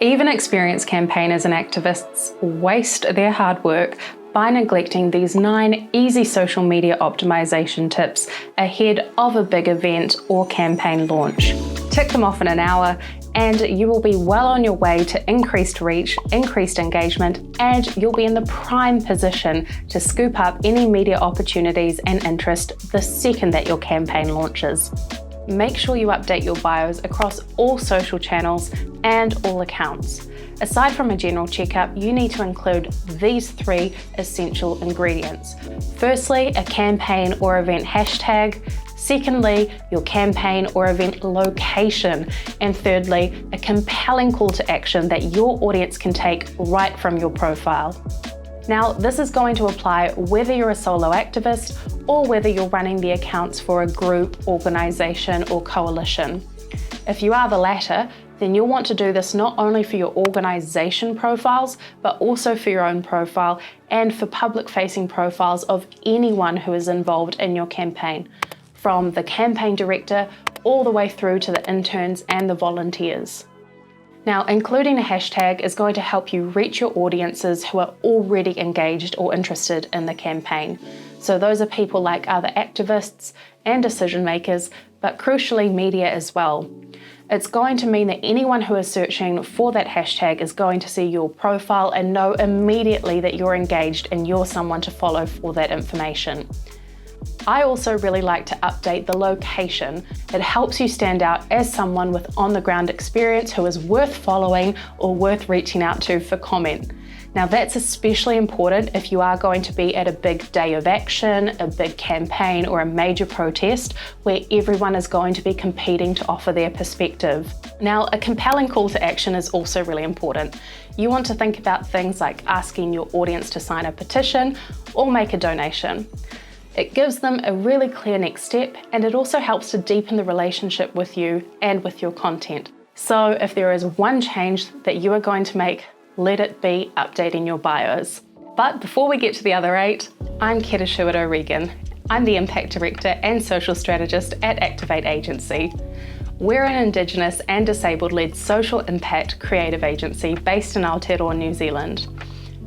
Even experienced campaigners and activists waste their hard work by neglecting these 9 easy social media optimization tips ahead of a big event or campaign launch. Tick them off in an hour and you will be well on your way to increased reach, increased engagement, and you'll be in the prime position to scoop up any media opportunities and interest the second that your campaign launches. Make sure you update your bios across all social channels and all accounts. Aside from a general checkup, you need to include these 3 essential ingredients. Firstly, a campaign or event hashtag. Secondly, your campaign or event location. And thirdly, a compelling call to action that your audience can take right from your profile. Now, this is going to apply whether you're a solo activist or whether you're running the accounts for a group, organization, or coalition. If you are the latter, then you'll want to do this not only for your organization profiles, but also for your own profile and for public-facing profiles of anyone who is involved in your campaign, from the campaign director all the way through to the interns and the volunteers. Now, including a hashtag is going to help you reach your audiences who are already engaged or interested in the campaign. So those are people like other activists and decision makers, but crucially media as well. It's going to mean that anyone who is searching for that hashtag is going to see your profile and know immediately that you're engaged and you're someone to follow for that information. I also really like to update the location. It helps you stand out as someone with on-the-ground experience who is worth following or worth reaching out to for comment. Now that's especially important if you are going to be at a big day of action, a big campaign, or a major protest where everyone is going to be competing to offer their perspective. Now, a compelling call to action is also really important. You want to think about things like asking your audience to sign a petition or make a donation. It gives them a really clear next step, and it also helps to deepen the relationship with you and with your content. So if there is one change that you are going to make, let it be updating your bios. But before we get to the other 8, I'm Keta Sherwood-O'Regan. I'm the Impact Director and Social Strategist at Activate Agency. We're an Indigenous and disabled-led social impact creative agency based in Aotearoa, New Zealand.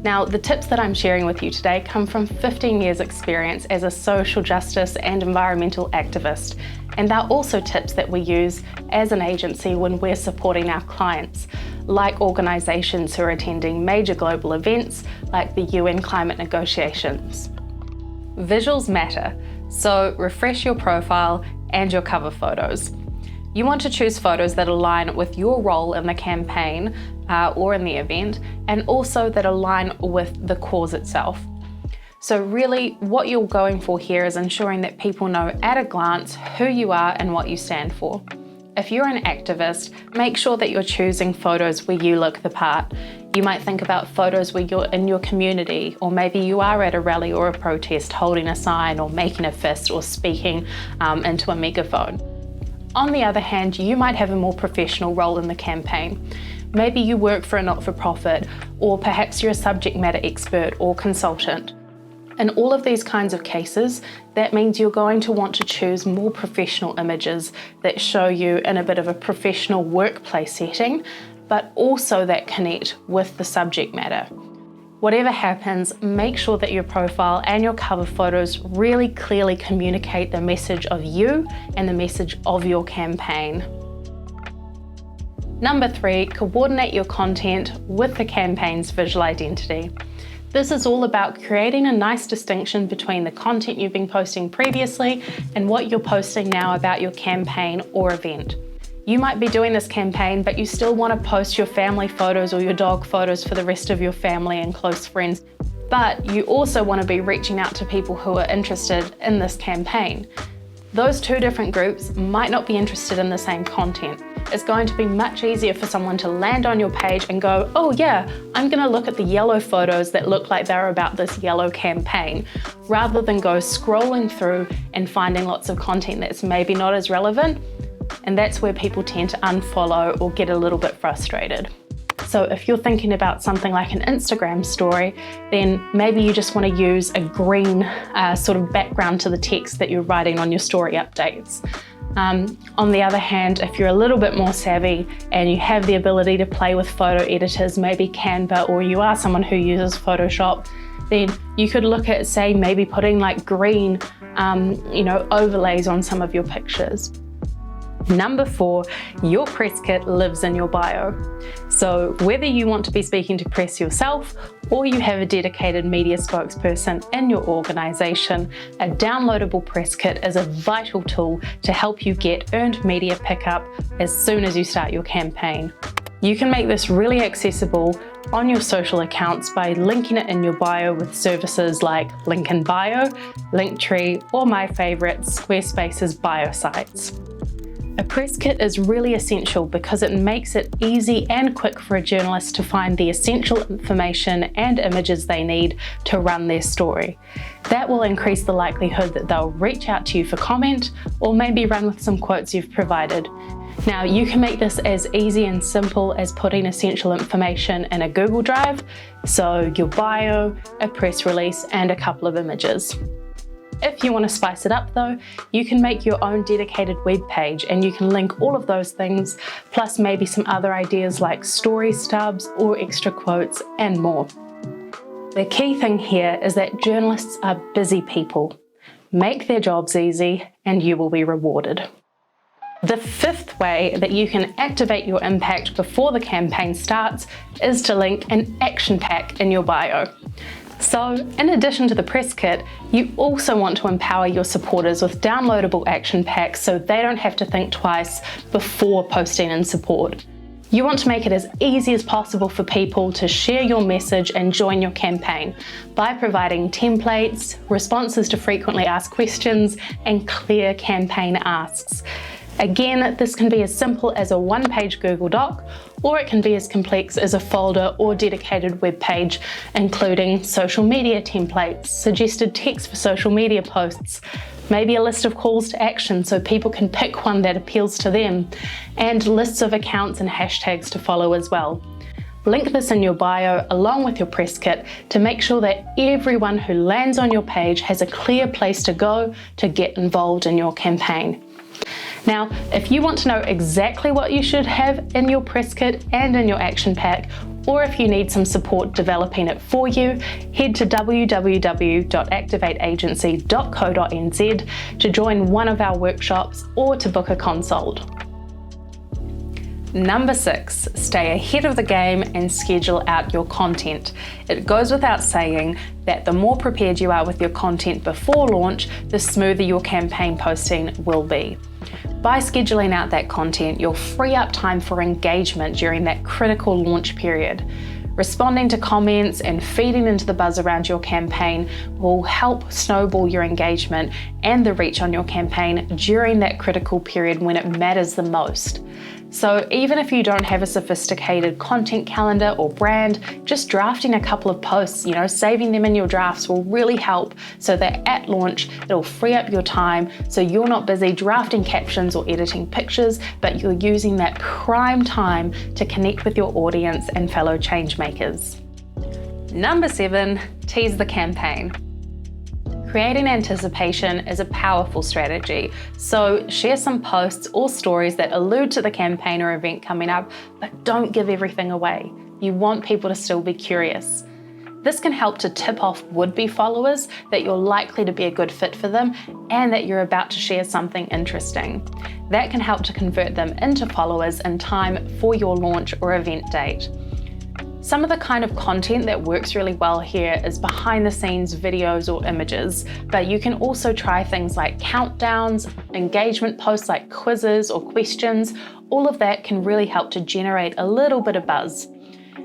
Now, the tips that I'm sharing with you today come from 15 years experience as a social justice and environmental activist, and they're also tips that we use as an agency when we're supporting our clients, like organisations who are attending major global events like the UN climate negotiations. Visuals matter, so refresh your profile and your cover photos. You want to choose photos that align with your role in the campaign or in the event, and also that align with the cause itself. So really what you're going for here is ensuring that people know at a glance who you are and what you stand for. If you're an activist, make sure that you're choosing photos where you look the part. You might think about photos where you're in your community, or maybe you are at a rally or a protest holding a sign or making a fist or speaking into a megaphone. On the other hand, you might have a more professional role in the campaign. Maybe you work for a not-for-profit, or perhaps you're a subject matter expert or consultant. In all of these kinds of cases, that means you're going to want to choose more professional images that show you in a bit of a professional workplace setting, but also that connect with the subject matter. Whatever happens, make sure that your profile and your cover photos really clearly communicate the message of you and the message of your campaign. Number 3, coordinate your content with the campaign's visual identity. This is all about creating a nice distinction between the content you've been posting previously and what you're posting now about your campaign or event. You might be doing this campaign, but you still want to post your family photos or your dog photos for the rest of your family and close friends. But you also want to be reaching out to people who are interested in this campaign. Those 2 different groups might not be interested in the same content. It's going to be much easier for someone to land on your page and go, oh yeah, I'm going to look at the yellow photos that look like they're about this yellow campaign, rather than go scrolling through and finding lots of content that's maybe not as relevant. And that's where people tend to unfollow or get a little bit frustrated. So if you're thinking about something like an Instagram story, then maybe you just want to use a green sort of background to the text that you're writing on your story updates. On the other hand, if you're a little bit more savvy and you have the ability to play with photo editors, maybe Canva, or you are someone who uses Photoshop, then you could look at, say, maybe putting like green, overlays on some of your pictures. Number 4, your press kit lives in your bio. So whether you want to be speaking to press yourself or you have a dedicated media spokesperson in your organization, a downloadable press kit is a vital tool to help you get earned media pickup as soon as you start your campaign. You can make this really accessible on your social accounts by linking it in your bio with services like Link in Bio, Linktree, or my favorite, Squarespace's bio sites. A press kit is really essential because it makes it easy and quick for a journalist to find the essential information and images they need to run their story. That will increase the likelihood that they'll reach out to you for comment or maybe run with some quotes you've provided. Now, you can make this as easy and simple as putting essential information in a Google Drive, so your bio, a press release, and a couple of images. If you want to spice it up though, you can make your own dedicated web page and you can link all of those things, plus maybe some other ideas like story stubs or extra quotes and more. The key thing here is that journalists are busy people. Make their jobs easy and you will be rewarded. The 5th way that you can activate your impact before the campaign starts is to link an action pack in your bio. So, in addition to the press kit, you also want to empower your supporters with downloadable action packs so they don't have to think twice before posting in support. You want to make it as easy as possible for people to share your message and join your campaign by providing templates, responses to frequently asked questions, and clear campaign asks. Again, this can be as simple as a one-page Google Doc, or it can be as complex as a folder or dedicated web page, including social media templates, suggested text for social media posts, maybe a list of calls to action so people can pick one that appeals to them, and lists of accounts and hashtags to follow as well. Link this in your bio along with your press kit to make sure that everyone who lands on your page has a clear place to go to get involved in your campaign. Now, if you want to know exactly what you should have in your press kit and in your action pack, or if you need some support developing it for you, head to www.activateagency.co.nz to join one of our workshops or to book a consult. Number 6, stay ahead of the game and schedule out your content. It goes without saying that the more prepared you are with your content before launch, the smoother your campaign posting will be. By scheduling out that content, you'll free up time for engagement during that critical launch period. Responding to comments and feeding into the buzz around your campaign will help snowball your engagement and the reach on your campaign during that critical period when it matters the most. So even if you don't have a sophisticated content calendar or brand, just drafting a couple of posts, saving them in your drafts will really help so that at launch, it'll free up your time so you're not busy drafting captions or editing pictures, but you're using that prime time to connect with your audience and fellow change makers. Number 7, tease the campaign. Creating anticipation is a powerful strategy, so share some posts or stories that allude to the campaign or event coming up, but don't give everything away. You want people to still be curious. This can help to tip off would-be followers that you're likely to be a good fit for them and that you're about to share something interesting. That can help to convert them into followers in time for your launch or event date. Some of the kind of content that works really well here is behind the scenes videos or images, but you can also try things like countdowns, engagement posts like quizzes or questions. All of that can really help to generate a little bit of buzz.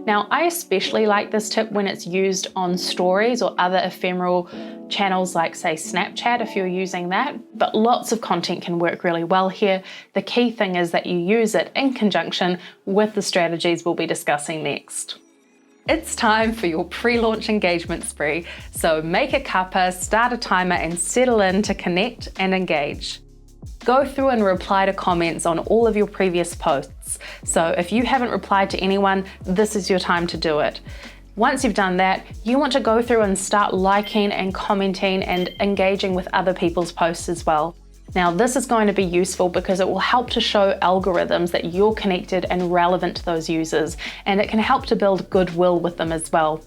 Now, I especially like this tip when it's used on stories or other ephemeral channels like, say, Snapchat if you're using that, but lots of content can work really well here. The key thing is that you use it in conjunction with the strategies we'll be discussing next. It's time for your pre-launch engagement spree, so make a cuppa, start a timer and settle in to connect and engage. Go through and reply to comments on all of your previous posts. So if you haven't replied to anyone, this is your time to do it. Once you've done that, you want to go through and start liking and commenting and engaging with other people's posts as well. Now, this is going to be useful because it will help to show algorithms that you're connected and relevant to those users, and it can help to build goodwill with them as well.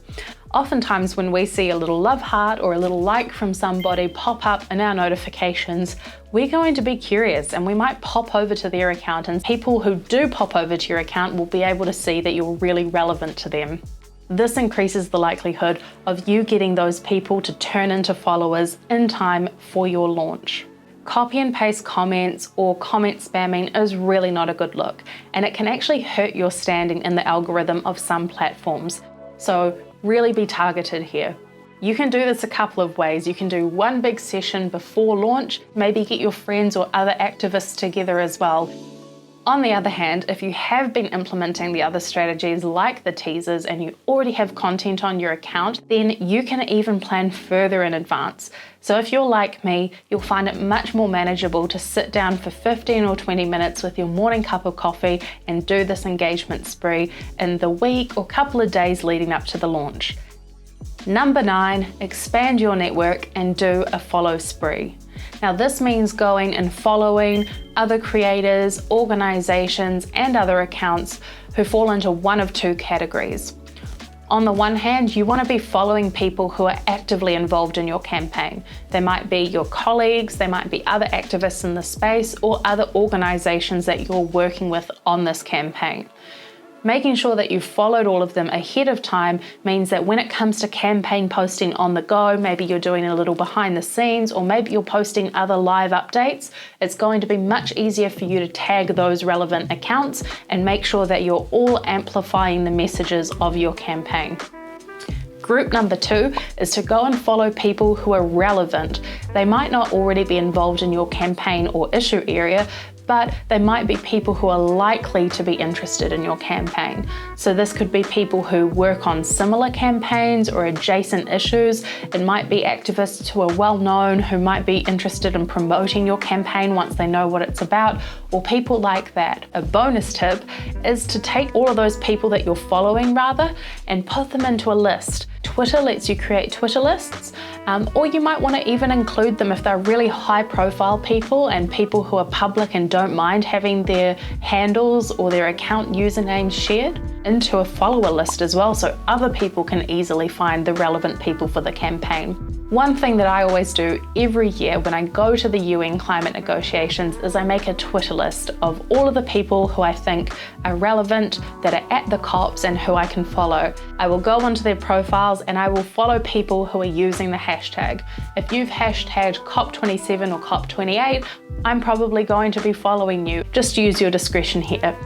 Oftentimes when we see a little love heart or a little like from somebody pop up in our notifications, we're going to be curious and we might pop over to their account, and people who do pop over to your account will be able to see that you're really relevant to them. This increases the likelihood of you getting those people to turn into followers in time for your launch. Copy and paste comments or comment spamming is really not a good look, and it can actually hurt your standing in the algorithm of some platforms. So really be targeted here. You can do this a couple of ways. You can do one big session before launch, maybe get your friends or other activists together as well. On the other hand, if you have been implementing the other strategies like the teasers and you already have content on your account, then you can even plan further in advance. So if you're like me, you'll find it much more manageable to sit down for 15 or 20 minutes with your morning cup of coffee and do this engagement spree in the week or couple of days leading up to the launch. Number 9, expand your network and do a follow spree. Now this means going and following other creators, organizations, and other accounts who fall into one of two categories. On the one hand, you want to be following people who are actively involved in your campaign. They might be your colleagues, they might be other activists in the space, or other organizations that you're working with on this campaign. Making sure that you've followed all of them ahead of time means that when it comes to campaign posting on the go, maybe you're doing a little behind the scenes, or maybe you're posting other live updates, it's going to be much easier for you to tag those relevant accounts and make sure that you're all amplifying the messages of your campaign. Group number 2 is to go and follow people who are relevant. They might not already be involved in your campaign or issue area, but they might be people who are likely to be interested in your campaign. So this could be people who work on similar campaigns or adjacent issues. It might be activists who are well known, who might be interested in promoting your campaign once they know what it's about, or people like that. A bonus tip is to take all of those people that you're following and put them into a list. Twitter lets you create Twitter lists, or you might want to even include them if they're really high profile people and people who are public and don't mind having their handles or their account usernames shared into a follower list as well, so other people can easily find the relevant people for the campaign. One thing that I always do every year when I go to the UN climate negotiations is I make a Twitter list of all of the people who I think are relevant, that are at the COPs, and who I can follow. I will go onto their profiles and I will follow people who are using the hashtag. If you've hashtagged COP27 or COP28, I'm probably going to be following you. Just use your discretion here.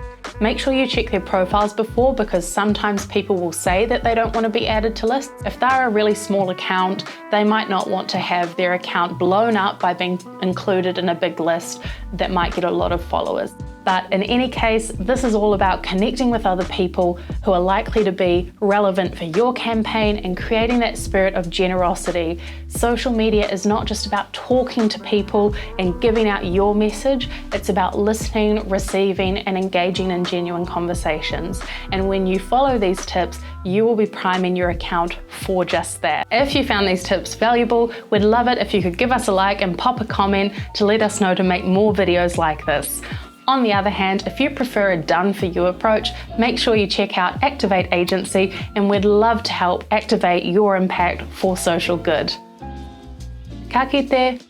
Make sure you check their profiles before, because sometimes people will say that they don't want to be added to lists. If they're a really small account, they might not want to have their account blown up by being included in a big list that might get a lot of followers. But in any case, this is all about connecting with other people who are likely to be relevant for your campaign and creating that spirit of generosity. Social media is not just about talking to people and giving out your message, it's about listening, receiving, and engaging in genuine conversations. And when you follow these tips, you will be priming your account for just that. If you found these tips valuable, we'd love it if you could give us a like and pop a comment to let us know to make more videos like this. On the other hand, if you prefer a done-for-you approach, make sure you check out Activate Agency, and we'd love to help activate your impact for social good. Ka kite!